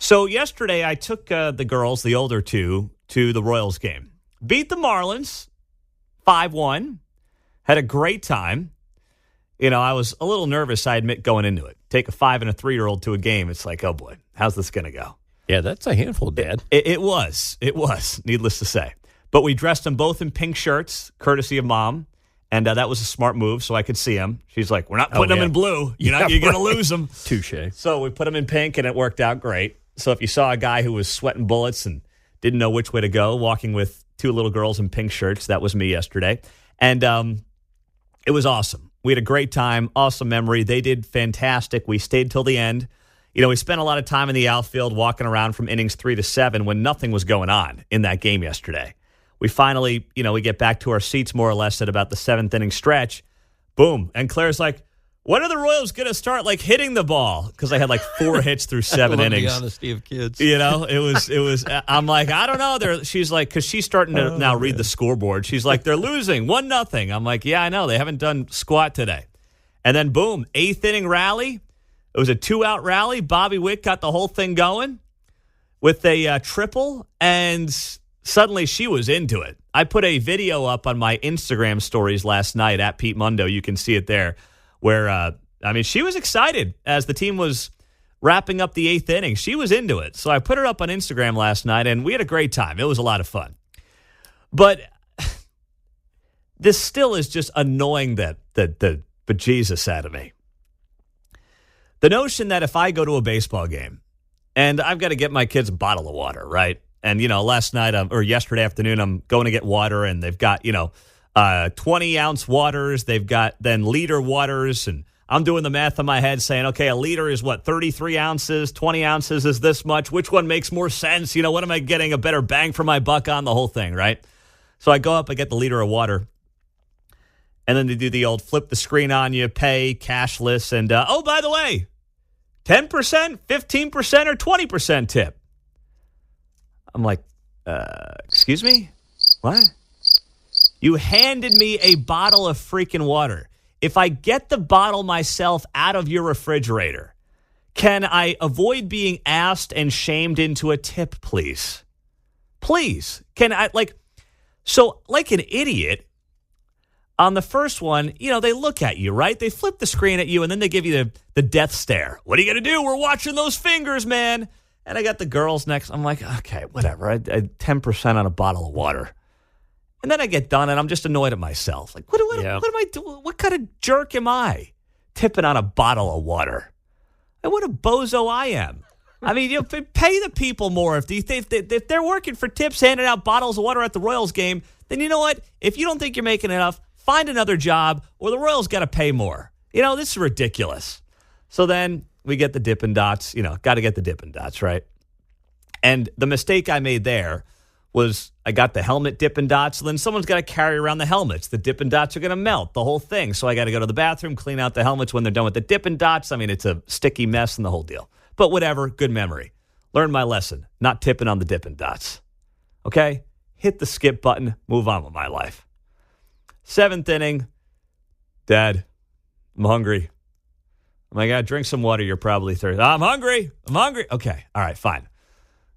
So yesterday I took the girls, the older two, to the Royals game. Beat the Marlins 5-1. Had a great time. You know, I was a little nervous, I admit, going into it. Take a 5 and a 3-year-old to a game. It's like, oh boy, how's this going to go? Yeah, that's a handful, Dad. It was, needless to say. But we dressed them both in pink shirts, courtesy of Mom. And that was a smart move, so I could see them. She's like, we're not putting them in blue. You're going to lose them. Touche. So we put them in pink, and it worked out great. So if you saw a guy who was sweating bullets and didn't know which way to go, walking with two little girls in pink shirts, that was me yesterday. And it was awesome. We had a great time, awesome memory. They did fantastic. We stayed till the end. You know, we spent a lot of time in the outfield walking around from innings 3 to 7 when nothing was going on in that game yesterday. We finally, we get back to our seats more or less at about the 7th inning stretch. Boom. And Claire's like, when are the Royals going to start, hitting the ball? Because I had, 4 hits through 7 innings. The honesty of kids. It was, I'm like, I don't know. She's like, because she's starting to now read the scoreboard. She's like, they're losing 1-0. I'm like, yeah, I know. They haven't done squat today. And then, boom, 8th inning rally. It was a 2-out rally. Bobby Witt got the whole thing going with a triple, and suddenly she was into it. I put a video up on my Instagram stories last night at Pete Mundo. You can see it there where, she was excited as the team was wrapping up the 8th inning. She was into it. So I put her up on Instagram last night, and we had a great time. It was a lot of fun. But this still is just annoying the bejesus out of me. The notion that if I go to a baseball game and I've got to get my kids a bottle of water, right? And, last night or yesterday afternoon, I'm going to get water, and they've got, 20-ounce waters. They've got then liter waters, and I'm doing the math in my head saying, okay, a liter is what, 33 ounces, 20 ounces is this much. Which one makes more sense? What am I getting a better bang for my buck on? The whole thing, right? So I go up, I get the liter of water, and then they do the old flip the screen on you, pay, cashless, and, oh, by the way, 10%, 15%, or 20% tip. I'm like, excuse me? What? You handed me a bottle of freaking water. If I get the bottle myself out of your refrigerator, can I avoid being asked and shamed into a tip, please? Please. Can I, so like an idiot, on the first one, they look at you, right? They flip the screen at you, and then they give you the death stare. What are you going to do? We're watching those fingers, man. And I got the girls next. I'm like, okay, whatever. I 10% on a bottle of water. And then I get done, and I'm just annoyed at myself. Like, what am I doing? What kind of jerk am I tipping on a bottle of water? And what a bozo I am. I mean, pay the people more. If they're working for tips, handing out bottles of water at the Royals game, then you know what? If you don't think you're making enough, find another job, or the Royals got to pay more. This is ridiculous. So then we get the Dippin' Dots, got to get the Dippin' Dots, right? And the mistake I made there was I got the helmet Dippin' Dots, so then someone's got to carry around the helmets. The Dippin' Dots are going to melt, the whole thing. So I got to go to the bathroom, clean out the helmets when they're done with the Dippin' Dots. I mean, it's a sticky mess and the whole deal. But whatever, good memory. Learned my lesson, not tipping on the Dippin' Dots. Okay? Hit the skip button, move on with my life. 7th inning, Dad, I'm hungry. I'm like, drink some water. You're probably thirsty. I'm hungry. Okay. All right, fine.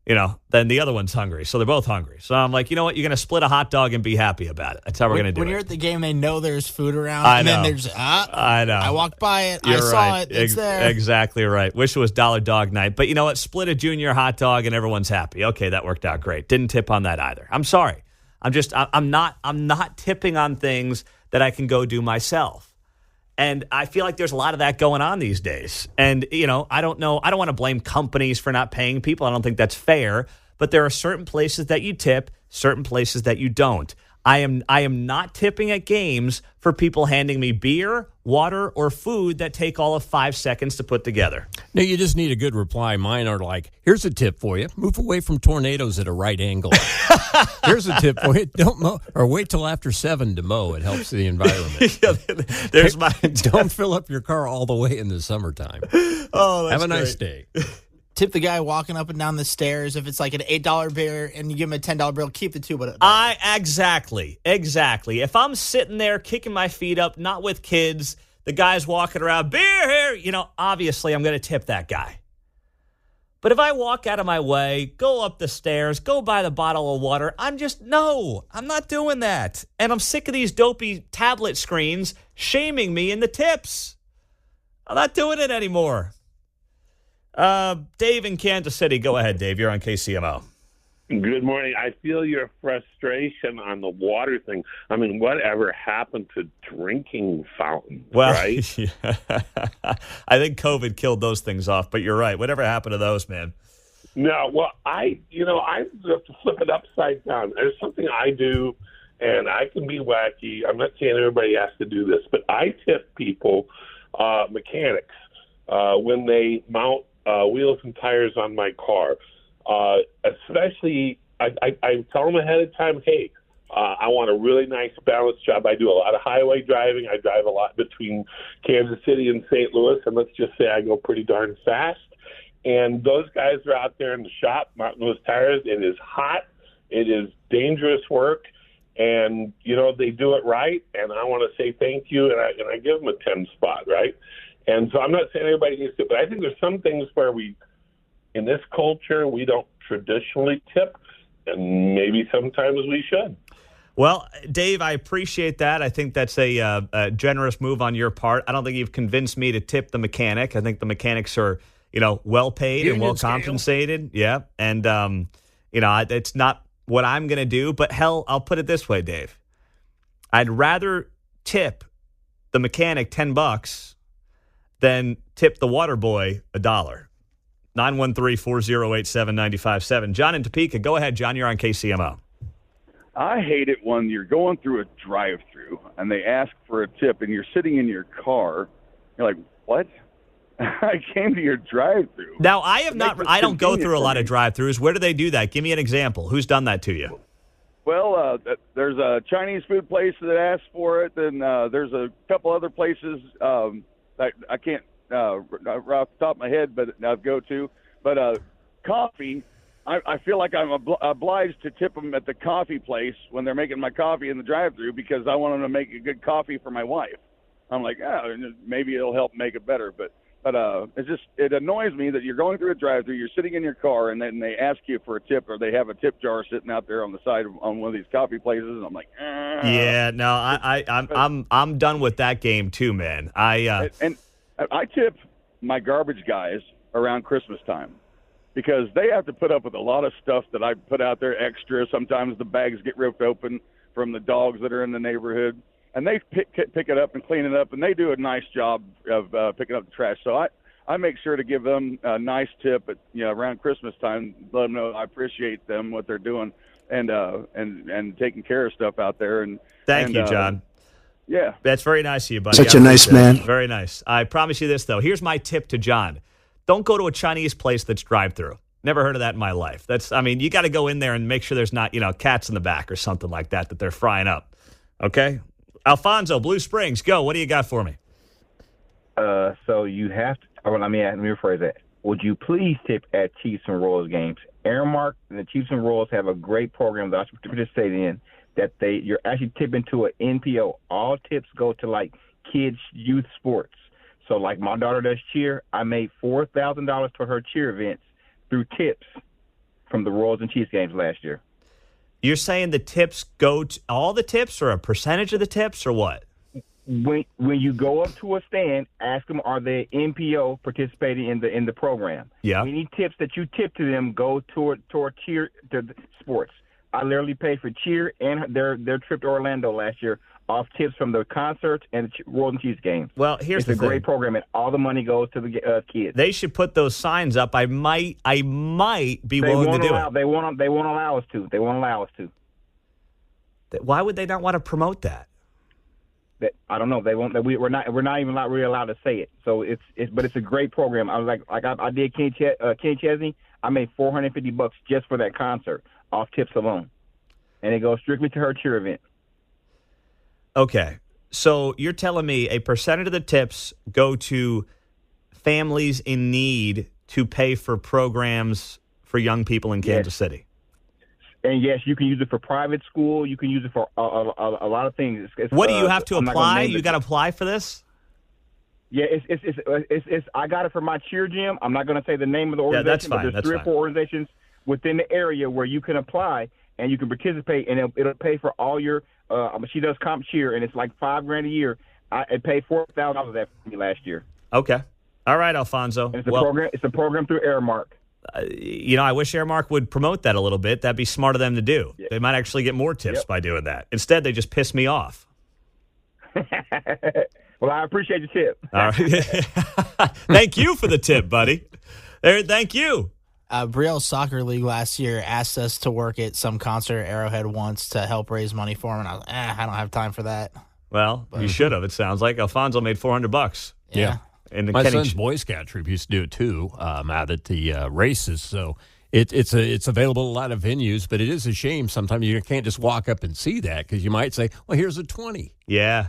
Then the other one's hungry. So they're both hungry. So I'm like, you know what? You're going to split a hot dog and be happy about it. That's how we're going to do it. When you're at the game, they know there's food around. I know. Then there's, I know. I walked by it. You're I saw it. It's there. Exactly right. Wish it was dollar dog night. But you know what? Split a junior hot dog and everyone's happy. Okay, that worked out great. Didn't tip on that either. I'm sorry. I'm not tipping on things that I can go do myself. And I feel like there's a lot of that going on these days. And, I don't know. I don't want to blame companies for not paying people. I don't think that's fair. But there are certain places that you tip, certain places that you don't. I am not tipping at games for people handing me beer, water, or food that take all of 5 seconds to put together. No, you just need a good reply. Mine are like, here's a tip for you. Move away from tornadoes at a right angle. Here's a tip for you. Don't mow, or wait till after 7 to mow. It helps the environment. There's my Don't fill up your car all the way in the summertime. Oh, that's Have a great. nice day. Tip the guy walking up and down the stairs. If it's like an $8 beer and you give him a $10 bill, keep the $2. Exactly. If I'm sitting there kicking my feet up, not with kids, the guy's walking around, beer here, obviously I'm going to tip that guy. But if I walk out of my way, go up the stairs, go buy the bottle of water, I'm not doing that. And I'm sick of these dopey tablet screens shaming me in the tips. I'm not doing it anymore. Dave in Kansas City. Go ahead, Dave. You're on KCMO. Good morning. I feel your frustration on the water thing. I mean, whatever happened to drinking fountains, well, right? Yeah. I think COVID killed those things off, but you're right. Whatever happened to those, man? No, well, I have to flip it upside down. There's something I do, and I can be wacky. I'm not saying everybody has to do this, but I tip people, mechanics, when they mount wheels and tires on my car. Especially, I tell them ahead of time, hey, I want a really nice balanced job. I do a lot of highway driving. I drive a lot between Kansas City and St. Louis, and let's just say I go pretty darn fast. And those guys are out there in the shop mounting those tires. It is hot. It is dangerous work. And, they do it right, and I want to say thank you, and I give them a 10 spot, right? And so I'm not saying everybody needs to, but I think there's some things where in this culture, we don't traditionally tip, and maybe sometimes we should. Well, Dave, I appreciate that. I think that's a generous move on your part. I don't think you've convinced me to tip the mechanic. I think the mechanics are, well paid and well compensated. Yeah, and it's not what I'm going to do. But hell, I'll put it this way, Dave. I'd rather tip the mechanic $10 than tip the water boy $1. 913-408-7957. John in Topeka. Go ahead, John. You're on KCMO. I hate it when you're going through a drive-through and they ask for a tip and you're sitting in your car. You're like, what? I came to your drive-through. Now, I don't go through a lot of drive-throughs. Where do they do that? Give me an example. Who's done that to you? Well, there's a Chinese food place that asks for it. Then there's a couple other places that I can't off the top of my head, but I'd go to. But coffee, I feel like I'm obliged to tip them at the coffee place when they're making my coffee in the drive-thru because I want them to make a good coffee for my wife. I'm like, maybe it'll help make it better. But it annoys me that you're going through a drive-thru, you're sitting in your car, and then they ask you for a tip, or they have a tip jar sitting out there on the side on one of these coffee places, and I'm like, yeah, no, I'm done with that game too, man. I tip my garbage guys around Christmas time because they have to put up with a lot of stuff that I put out there extra. Sometimes the bags get ripped open from the dogs that are in the neighborhood, and they pick it up and clean it up, and they do a nice job of picking up the trash. So I make sure to give them a nice tip at around Christmas time, let them know I appreciate them, what they're doing, and taking care of stuff out there. And thank you, John. Yeah. That's very nice of you, buddy. Such a nice man. Very nice. I promise you this, though. Here's my tip to John. Don't go to a Chinese place that's drive-through. Never heard of that in my life. You got to go in there and make sure there's not, cats in the back or something like that they're frying up. Okay? Alfonso, Blue Springs, go. What do you got for me? So you have to, let me rephrase that. Would you please tip at Chiefs and Royals games? Aramark and the Chiefs and Royals have a great program that I participate in. That you're actually tipping to an NPO. All tips go to kids youth sports. So my daughter does cheer. I made $4,000 for her cheer events through tips from the Royals and Chiefs games last year. You're saying the tips go to all the tips, or a percentage of the tips, or what? When you go up to a stand, ask them are they NPO participating in the program. Yeah. Any tips that you tip to them go toward cheer to the sports. I literally paid for cheer and their trip to Orlando last year off tips from the concerts and the Royals and Chiefs games. Well, here's the thing. It's a great program, and all the money goes to the kids. They should put those signs up. I might be willing to do it. They won't allow us to. They won't allow us to. Why would they not want to promote that? I don't know. They won't. We're not even really allowed to say it. So but it's a great program. I was I did Kenny Chesney. I made $450 just for that concert off tips alone, and it goes strictly to her cheer event. Okay, so you're telling me a percentage of the tips go to families in need to pay for programs for young people in Kansas City? And yes, you can use it for private school. You can use it for a lot of things. What do you have to apply? You got to apply for this? Yeah, it's I got it from my cheer gym. I'm not going to say the name of the organization, that's fine. but there's three or four organizations within the area where you can apply and you can participate, and it'll pay for all your. She does comp cheer, and it's like $5,000 a year. It paid $4,000 of that for me last year. Okay, all right, Alfonso. And it's a program. It's a program through Airmark. I wish Airmark would promote that a little bit. That'd be smart of them to do. Yeah. They might actually get more tips by doing that. Instead, they just piss me off. Well, I appreciate the tip. All right. Thank you for the tip, buddy. Thank you. Brielle Soccer League last year asked us to work at some concert at Arrowhead once to help raise money for him, and I was I don't have time for that. Well, you should have. It sounds like Alfonso made $400. Yeah. And my son's Boy Scout troop used to do it too, out at the races. So it's available at a lot of venues, but it is a shame sometimes you can't just walk up and see that because you might say, "Well, here's a 20." Yeah.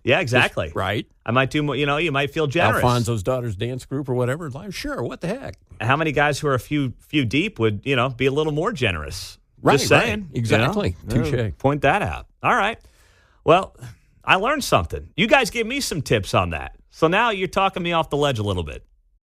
Yeah, exactly. Just, right. I might do more. You might feel generous. Alfonso's daughter's dance group or whatever. Like, sure, what the heck? How many guys who are a few deep would be a little more generous? Right. Just saying. Right. Exactly. Touche. Point that out. All right. Well, I learned something. You guys gave me some tips on that. So now you're talking me off the ledge a little bit.